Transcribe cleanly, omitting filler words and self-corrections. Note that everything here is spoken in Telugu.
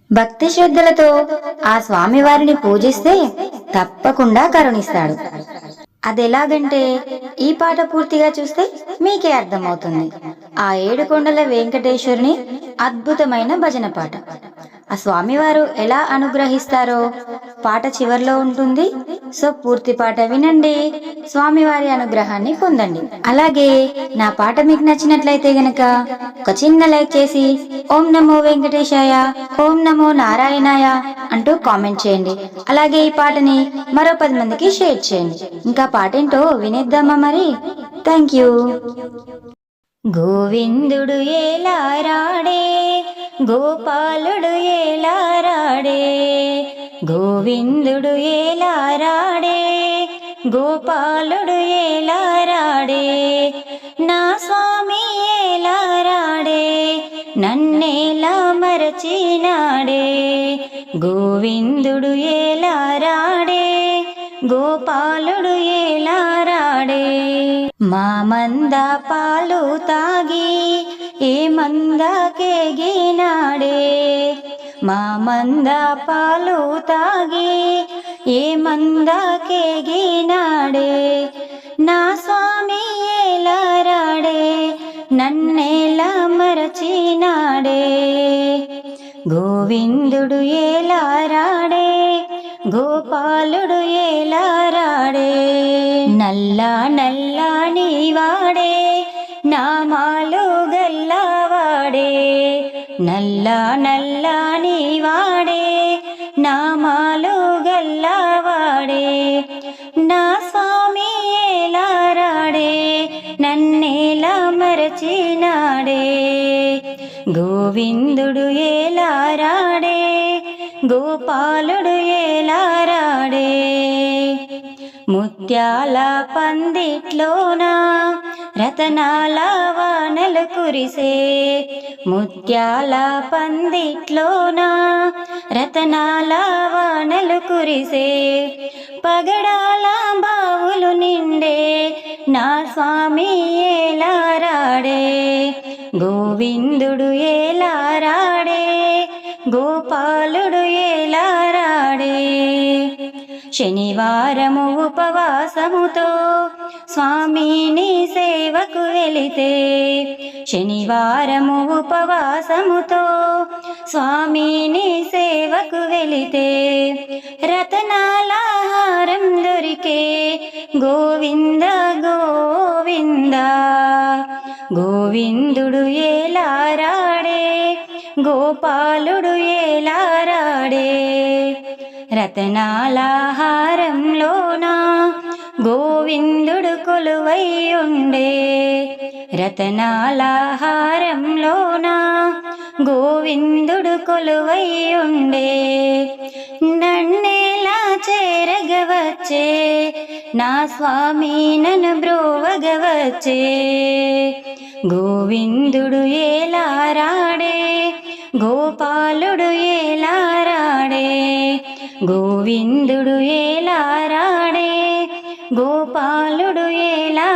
భక్తి శ్రద్ధలతో ఆ స్వామివారిని పూజిస్తే తప్పకుండా కరుణిస్తాడు. అదెలాగంటే ఈ పాట పూర్తిగా చూస్తే మీకే అర్థమవుతుంది. ఆ ఏడుకొండల వెంకటేశ్వరుని అద్భుతమైన భజన పాట. ఆ స్వామివారు ఎలా అనుగ్రహిస్తారో పాట చివర్లో ఉంటుంది. సో పూర్తి పాట వినండి, స్వామివారి అనుగ్రహాన్ని పొందండి. అలాగే నా పాట మీకు నచ్చినట్లయితే గనక ఒక చిన్న లైక్ చేసి ఓం నమో వెంకటేశాయ, ఓం నమో నారాయణాయ అంటూ కామెంట్ చేయండి. అలాగే ఈ పాటని మరో 10 మందికి షేర్ చేయండి. ఇంకా పాటేంటో వినేద్దామా మరి? Thank you. గోవిందుడు ఏలారాడే, గోపాలుడు ఏలారాడే, గోవిందుడు ఏలారాడే, గోపాలుడు ఏలారాడే, నా స్వామి ఏలారాడే, నన్నేలా మరచినాడే, గోవిందుడు ఏలారాడే, గోపాలుడు ఏలారాడే. మా మంద పాలు తాగి ఏ మందకేగినాడే, మా మంద పాలు తాగి ఏ మందకేగినాడే, నా స్వామి ఏలారాడే, నన్నేలా మరచినాడే, గోవిందుడు ఏలారాడే, గోపాలుడు ఏలారాడే. నల్లా నల్లా నీవాడే, నామాలు గల్లవాడే, నల్లా నల్లా నీవాడే, నామాలు గల్లవాడే, నా స్వామి ఏలారాడే, నన్నేలా మరచినాడే, గోవిందుడు ఏలారాడే, గోపాలుడు ఏలారాడే. ముత్యాల పందిట్లోన రతనాల వానలు కురిసే, ముత్యాల పందిట్లోన రతనాల వానలు కురిసే, పగడాల బావులు నిండే, నా స్వామి ఏలారాడే, గోవిందుడు ఏలారాడే, గోపాలుడు ఏలారాడే. శనివారము ఉపవాసముతో స్వామిని సేవకు వెళితే, శనివారము ఉపవాసముతో స్వామిని సేవకు వెళితే, రతనాల హారం దొరికే, గోవింద గోవింద, గోవిందుడు ఏలారాడే, గోపాలుడు ఏలారాడే. రతనాల హారంలోన గోవిందుడు కొలువై ఉండే, రతనాల హారంలోన గోవిందుడు కొలువై ఉండే, నన్నేలా చేరగవచ్చే, నా స్వామి నన్ను బ్రోవగవచ్చే, గోవిందుడు ఏలారాడే, గోపాలుడు ఏలారాడే, గోవిందుడు ఏలారాడే, గోపాలుడు ఏలా